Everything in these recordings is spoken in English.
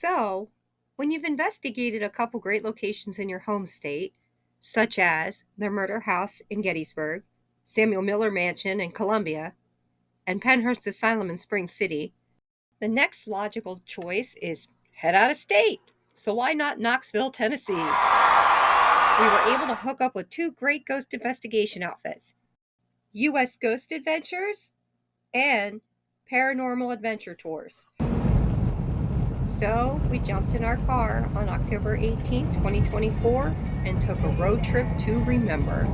So, when you've investigated a couple great locations in your home state, such as the Murder House in Gettysburg, Samuel Miller Mansion in Columbia, and Penhurst Asylum in Spring City, the next logical choice is head out of state. So why not Knoxville, Tennessee? We were able to hook up with two great ghost investigation outfits, U.S. Ghost Adventures and Paranormal Adventure Tours. So we jumped in our car on October 18, 2024, and took a road trip to remember.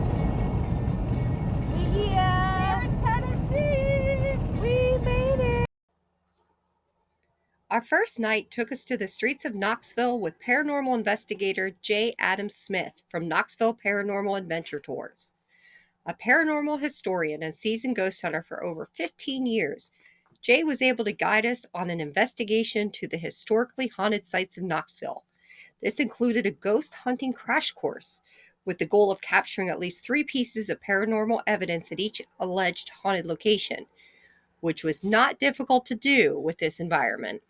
We're here in Tennessee. We made it. Our first night took us to the streets of Knoxville with paranormal investigator J. Adam Smith from Knoxville Paranormal Adventure Tours. A paranormal historian and seasoned ghost hunter for over 15 years, Jay was able to guide us on an investigation to the historically haunted sites of Knoxville. This included a ghost hunting crash course with the goal of capturing at least 3 pieces of paranormal evidence at each alleged haunted location, which was not difficult to do with this environment.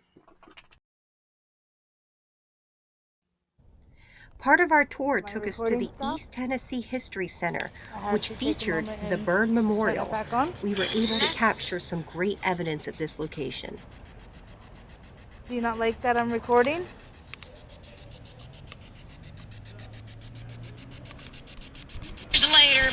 Part of our tour took us to the East Tennessee History Center, which featured the Byrne Memorial. We were able to capture some great evidence at this location. Do you not like that I'm recording? Later.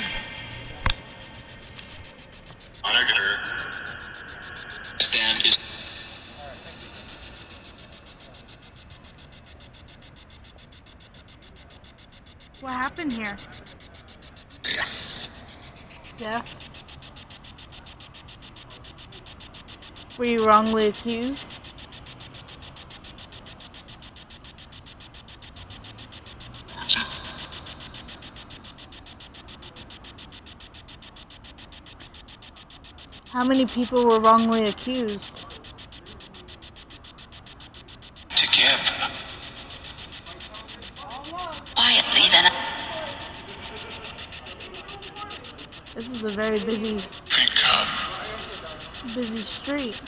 What happened here? Death. Were you wrongly accused? How many people were wrongly accused? To give. Quietly then. This is a very busy street.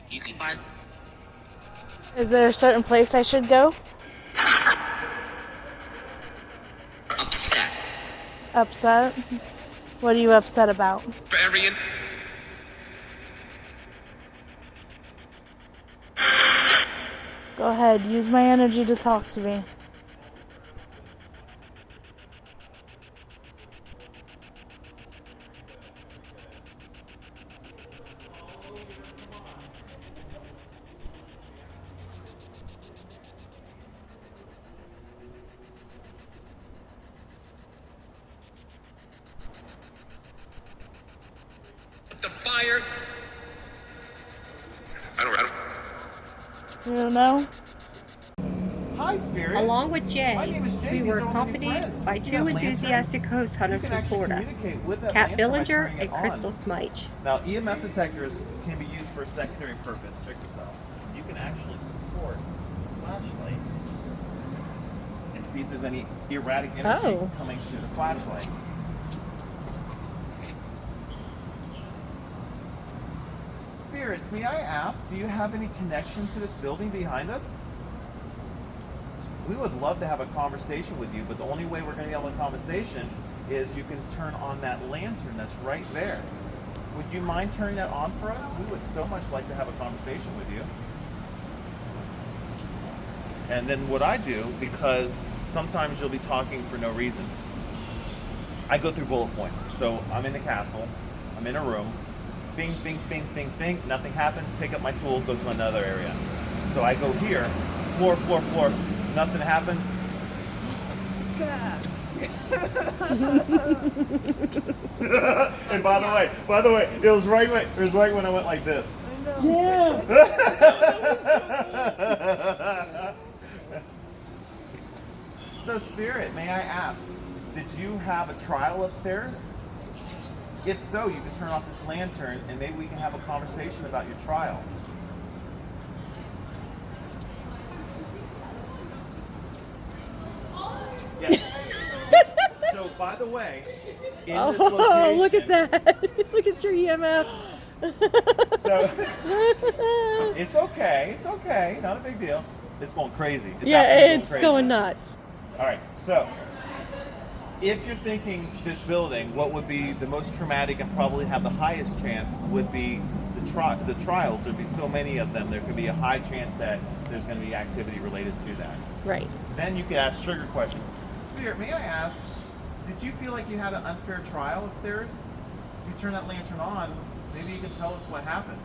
You can buy. Is there a certain place I should go? Upset. Upset? What are you upset about? Very. Go ahead, use my energy to talk to me. The fire. I don't. You don't know? Hi, Spirits. Along with My Jay, name is Jay. we These were are my new accompanied friends. by See 2 that lantern? enthusiastic host You hunters can from actually Florida, communicate with that Kat lantern by Billinger turning it and on. Crystal Smyche. Now, EMF detectors can be used for a secondary purpose. Check this out. You can actually support the flashlight and see if there's any erratic energy coming to the flashlight. Spirits, may I ask, do you have any connection to this building behind us? We would love to have a conversation with you, but the only way we're going to have a conversation is you can turn on that lantern that's right there. Would you mind turning that on for us? We would so much like to have a conversation with you. And then what I do, because sometimes you'll be talking for no reason, I go through bullet points. So I'm in the castle, I'm in a room, bing, bing, bing, bing, bing, nothing happens, pick up my tool, go to another area. So I go here, floor, floor, floor, nothing happens. And by the way, it was right when I went like this. I know. Yeah. So Spirit, may I ask, did you have a trial upstairs? If so, you can turn off this lantern and maybe we can have a conversation about your trial. Yes. So, by the way, in this location... Oh, look at that. Look at your EMF. So, it's okay. It's okay. Not a big deal. It's going crazy. It's going nuts. All right. So, if you're thinking this building, what would be the most traumatic and probably have the highest chance would be the trials. There'd be so many of them. There could be a high chance that there's going to be activity related to that. Right. Then you could ask trigger questions. Spirit, may I ask, did you feel like you had an unfair trial upstairs? If you turn that lantern on, maybe you could tell us what happened.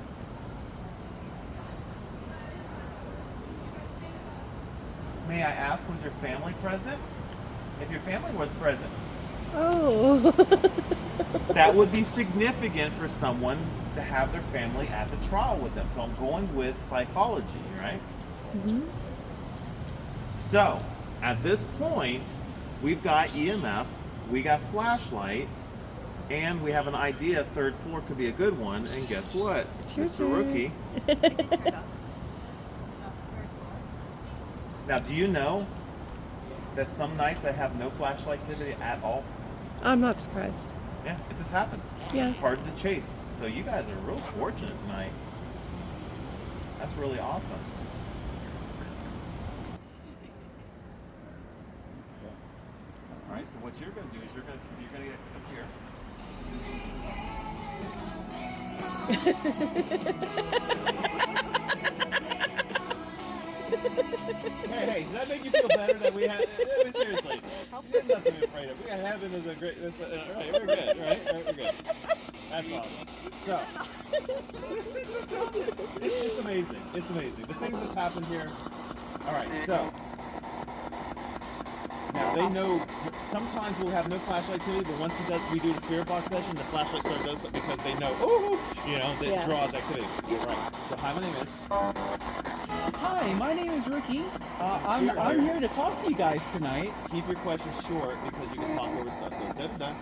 May I ask, was your family present? If your family was present, Oh. that would be significant for someone to have their family at the trial with them. So I'm going with psychology, right? Mm-hmm. So at this point, we've got EMF, we got flashlight, and we have an idea third floor could be a good one. And guess what, It's your Mr. turn. Rookie? Now, do you know that some nights I have no flashlight activity at all? I'm not surprised. Yeah, this happens. Yeah. It's part of the chase. So you guys are real fortunate tonight. That's really awesome. All right, so what you're going to do is you're going to get up here. Hey, does that make you feel better that we had? I mean, seriously, you have nothing to be afraid of. We got heaven as a great. All right, we're good. Right, we're good. That's awesome. So, it's amazing. It's amazing. The things that's happened here. All right, so. Now they know. Sometimes we'll have no flashlight activity, but once we do the spirit box session, the flashlight sort of does it because they know. Oh, that draws activity. Right. So hi, my name is. Hi, my name is Ricky. I'm here to talk to you guys tonight. Keep your questions short because you can talk over stuff. So da-da-da.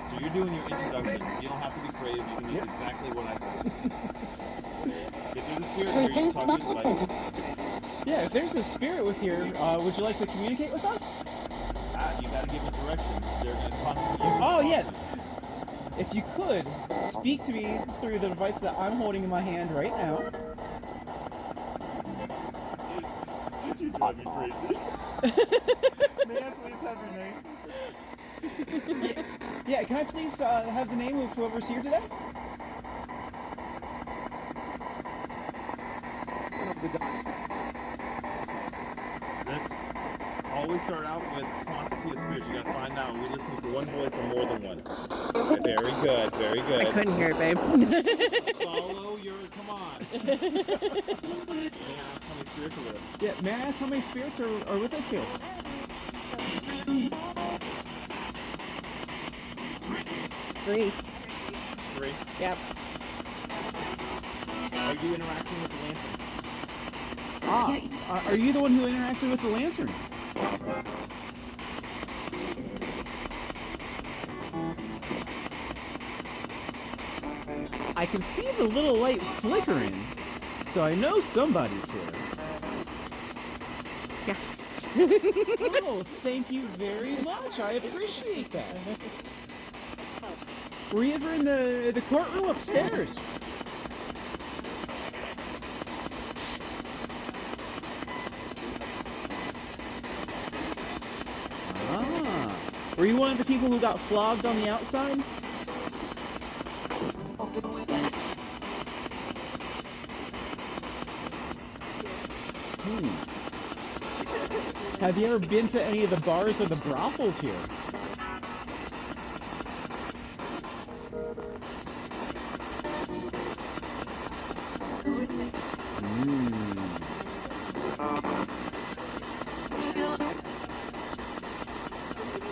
So you're doing your introduction. You don't have to be creative. You can use exactly what I said. If there's a spirit here, you can talk to your spice. Yeah, if there's a spirit with here, would you like to communicate with us? You gotta give them direction. They're gonna talk to you. Oh, yes. If you could, speak to me through the device that I'm holding in my hand right now. You drive me crazy. May I please have your name? Yeah, can I please have the name of whoever's here today? Let's always start out with quantity of spirits. You gotta find out. We're listening for one voice or more than one. Okay, very good, very good. I couldn't hear it, babe. Follow your. Come on. May I ask how many spirits are with us? Yeah, may I ask how many spirits are with us here? Three. Three. Yep. Are you interacting with the lantern? Are you the one who interacted with the lantern? I can see the little light flickering, so I know somebody's here. Yes. Oh, thank you very much. I appreciate that. Were you ever in the courtroom upstairs? Ah. Were you one of the people who got flogged on the outside? Have you ever been to any of the bars or the brothels here?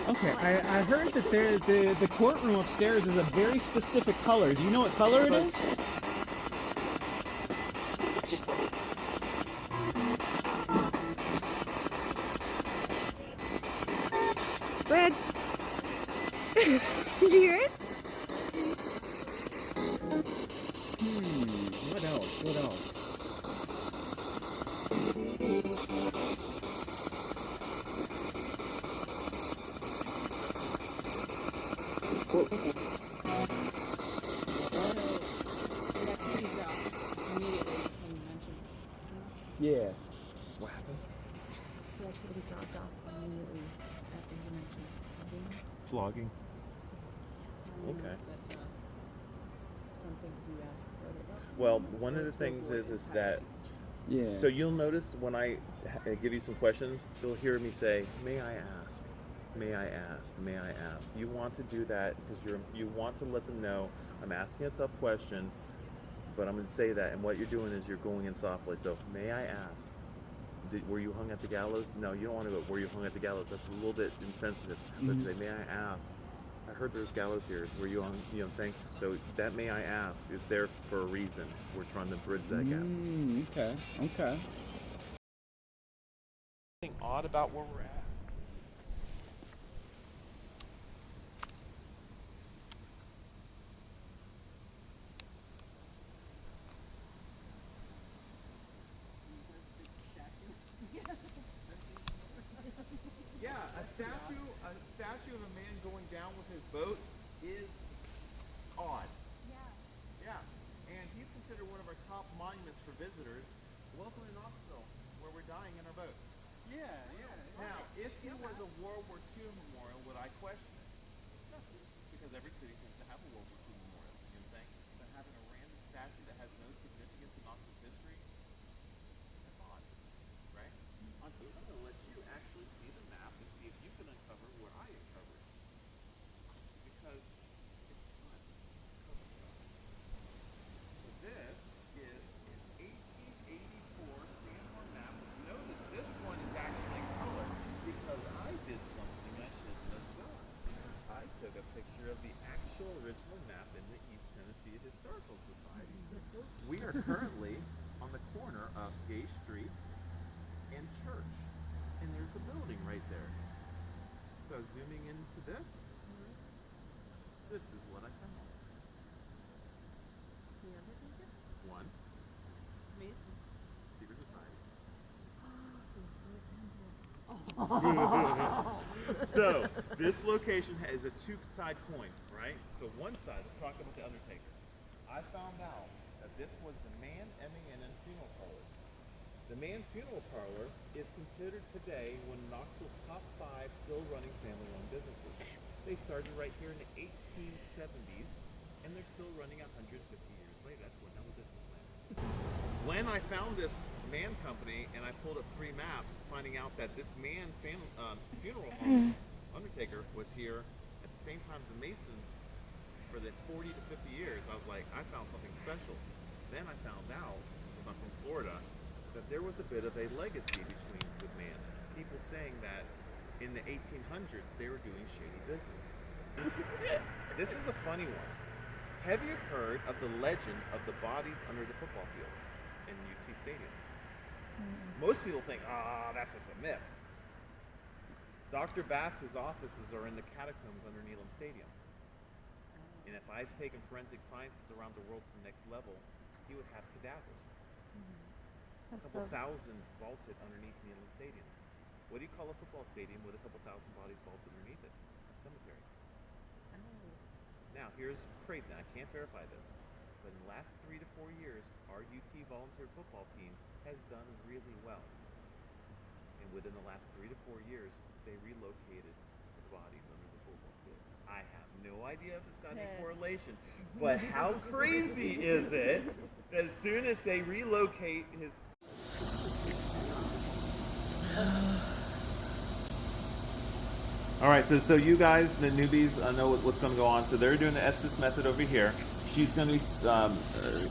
Okay, I heard that the courtroom upstairs is a very specific color. Do you know what color it is? Red. Did you hear it? What else? Electricity dropped immediately when you mentioned it. Yeah. What happened? The activity dropped off immediately after you mentioned hugging. Flogging. I don't know Okay. if that's something to ask further about. Well, one of the things is that, Yeah. so you'll notice when I give you some questions, you'll hear me say, "May I ask? May I ask? May I ask?" You want to do that because you want to let them know I'm asking a tough question, but I'm going to say that, and what you're doing is you're going in softly. So, may I ask? Were you hung at the gallows? No, you don't want to go, were you hung at the gallows? That's a little bit insensitive. But if you say, may I ask? I heard there's gallows here. Were you hung? You know what I'm saying? So that may I ask is there for a reason. We're trying to bridge that gap. Okay. Okay. Something odd about where we're at. Yeah, a statue of a man going down with his boat is odd. Yeah, and he's considered one of our top monuments for visitors. Welcome to Knoxville, where we're dying in our boat. Yeah. Now, if he was a World War II memorial, would I question it? No, because every city tends to have a World War II memorial. You know what I'm saying? But having a random statue that has no significance in Knoxville's history, that's odd, right? I'm going to let you actually see the map and see if you can uncover what I uncovered. Because it's fun. Cover stuff. So this is an 1884 Sandhorn map. Notice this one is actually colored because I did something I shouldn't have done. I took a picture of the actual original map in the East Tennessee Historical Society. We are currently on the corner of Gay Street and Church, and there's a building right there. So zooming into this, this is what I found. One, secret society. So this location is a two-side coin, right? So one side, let's talk about the Undertaker. I found out that this was the Mann, M-A-N-N funeral parlor. The Mann Funeral Parlor is considered today one of Knoxville's top 5 still running family-owned businesses. They started right here in the 1870s, and they're still running 150 years later. That's one hell of a business plan. When I found this Mann company and I pulled up 3 maps, finding out that this Mann funeral home Undertaker was here at the same time as the Mason for the 40 to 50 years, I was like, I found something special. Then I found out, since I'm from Florida, that there was a bit of a legacy between the Mann. People saying that in the 1800s they were doing shady business. This is a funny one. Have you heard of the legend of the bodies under the football field in UT Stadium? Most people think, that's just a myth. Dr. Bass's offices are in the catacombs under Neyland Stadium. And if I've taken forensic sciences around the world to the next level, he would have cadavers. A couple thousand vaulted underneath Neyland Stadium. What do you call a football stadium with a couple thousand bodies vaulted underneath it? A cemetery. Now, here's crazy. I can't verify this, but in the last 3 to 4 years, our UT volunteer football team has done really well. And within the last 3 to 4 years, they relocated the bodies under the football field. I have no idea if it's got any correlation, but how crazy is it that as soon as they relocate his... All right, so you guys, the newbies, know what's going to go on. So they're doing the Estes method over here. She's going to be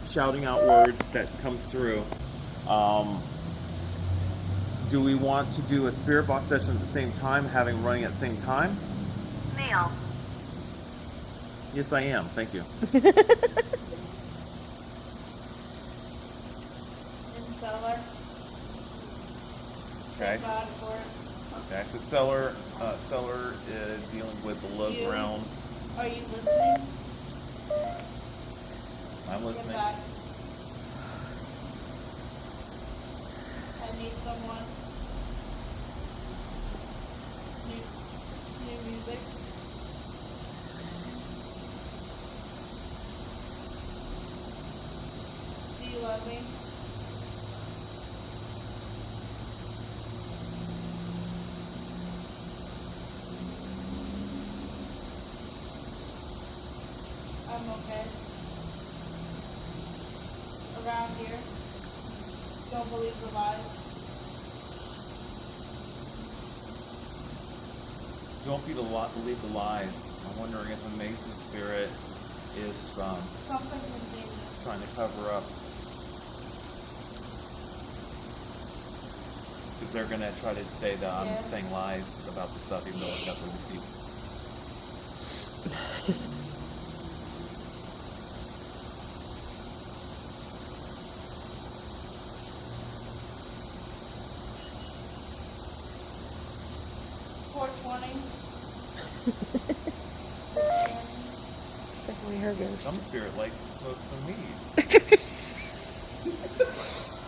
shouting out words that comes through. Do we want to do a spirit box session at the same time, having running at the same time? Neil. Yes, I am. Thank you. In cellar. Okay. Thank God for it. Okay, so Cellar dealing with below ground. Are you listening? I'm Get listening. back. I need someone. New music. Do you love me? I'm okay. Around here. Don't believe the lies. Don't believe the lies. I'm wondering if a Mason spirit is Something continues. trying to cover up. Because they're going to try to say that I'm saying lies about the stuff, even though I've got the receipts. It's definitely her ghost. Some spirit likes to smoke some weed.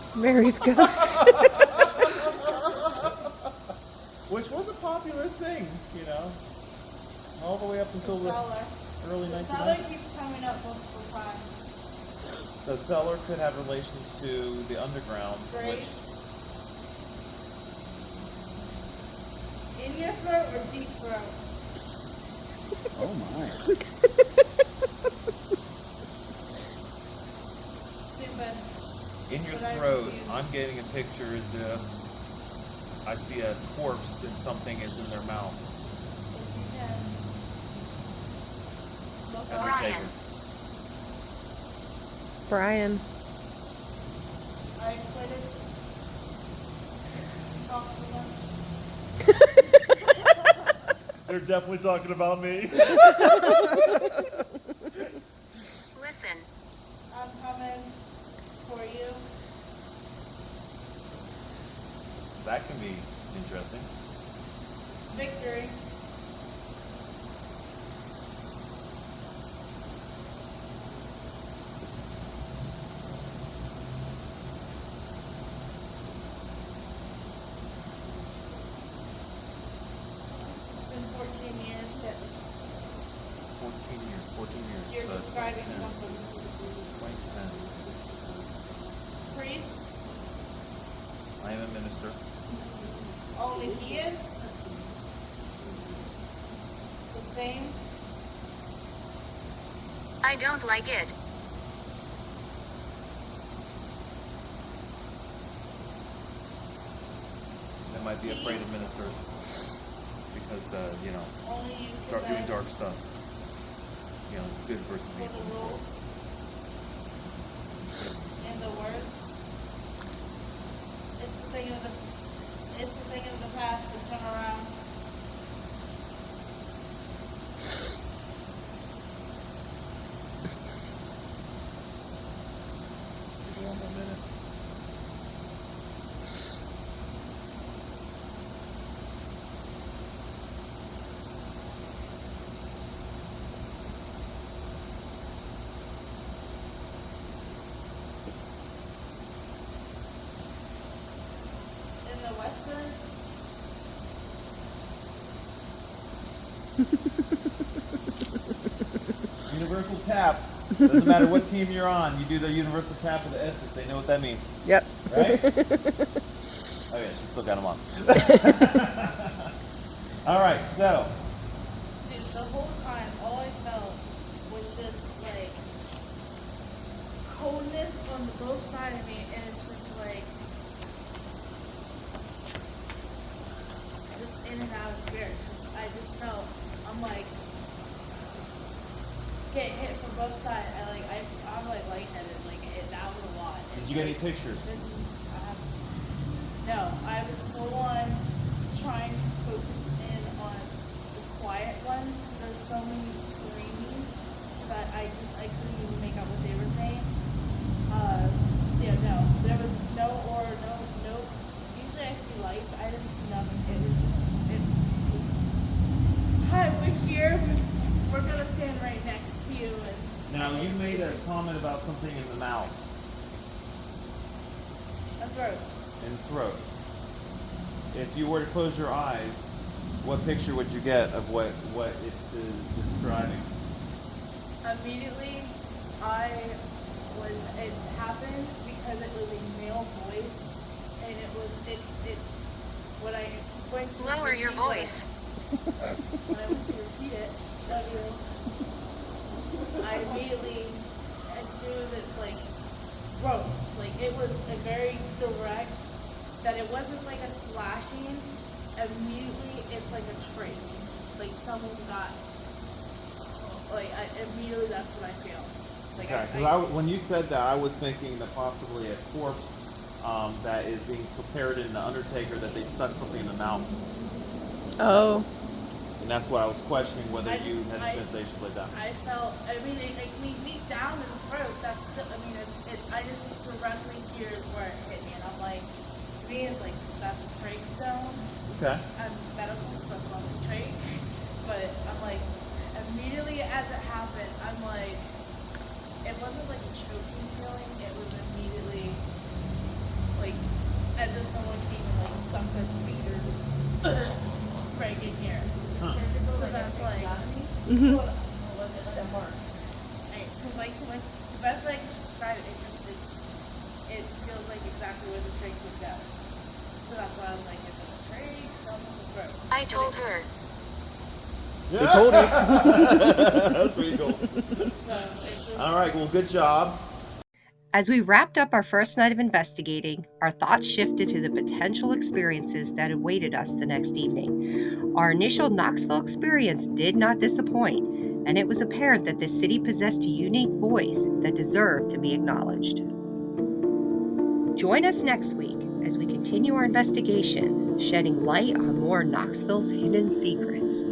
It's Mary's ghost. Which was a popular thing, you know, all the way up until the early 1990s. The cellar keeps coming up multiple times. So cellar could have relations to the underground, Graves. In your throat or deep throat? Oh my. Stupid. in your But I throat. refuse. I'm getting a picture as if I see a corpse and something is in their mouth. If you can. Look up. Undertaker. Brian. I quitted. Talk too much. They're definitely talking about me. Listen. I'm coming for you. That can be interesting. Victory. It's been 14 years. 14 years. 14 years. You're So describing 2010. something. 2010. Priest? I am a minister. Only he is? The same? I don't like it. They might be afraid of ministers because, you know, Only you doing can beg dark stuff. You know, good versus for evil the in this world. rules and the words. It's the thing of the past to turn around. Give me 1 more minute. In the western, Universal tap. Doesn't matter what team you're on. You do the universal tap of the Essex. They know what that means, Yep. right? Oh yeah, she still got them on. All right, so dude, the whole time, all I felt was just like coldness on both sides of me, and it's just like just in and out of spirits. I just felt, I'm like get hit from both sides. I'm like lightheaded. Like that was a lot. did you get any pictures? This is no. I was full on trying to focus in on the quiet ones because there's so many screaming, so that I couldn't even make out what they were saying. Yeah, no, there was no. Usually I see lights. I didn't see nothing. It was just. Hi, we're here. We're gonna stand right next to you. And Now you made it a just- comment about something in the mouth. a throat. and throat. If you were to close your eyes, what picture would you get of what it's describing? Immediately, when it happened, because it was a male voice, and when I went to Lower your repeat it- voice. when I went to repeat it, I immediately, as soon as it's like, broke, like it was a very direct, that it wasn't like a slashing, immediately it's like a trait, like someone got, immediately that's what I feel. Like Okay, because when you said that, I was thinking that possibly a corpse that is being prepared in the Undertaker, that they stuck something in the mouth. Oh. And that's why I was questioning whether I you just- had sensations like that. I felt, deep down in the throat, that's still, I just directly hear where it hit me, and I'm like, to me, it's like, that's a trach zone. Okay. I'm medical, so that's not a trach, but I'm like, immediately as it happened, I'm like, it wasn't like a choking feeling, it was immediately, like, as if someone came and like stuck their fingers right in here. Huh. So that's like, Mhm. what was it? The mark. The best way I can describe it, it feels like exactly where the trach would go. So that's why I was like, is it a trach? Something in the throat. I told her. They told you. That's pretty cool. So it's just, All right, well, good job. As we wrapped up our first night of investigating, our thoughts shifted to the potential experiences that awaited us the next evening. Our initial Knoxville experience did not disappoint, and it was apparent that the city possessed a unique voice that deserved to be acknowledged. Join us next week as we continue our investigation, shedding light on more Knoxville's hidden secrets.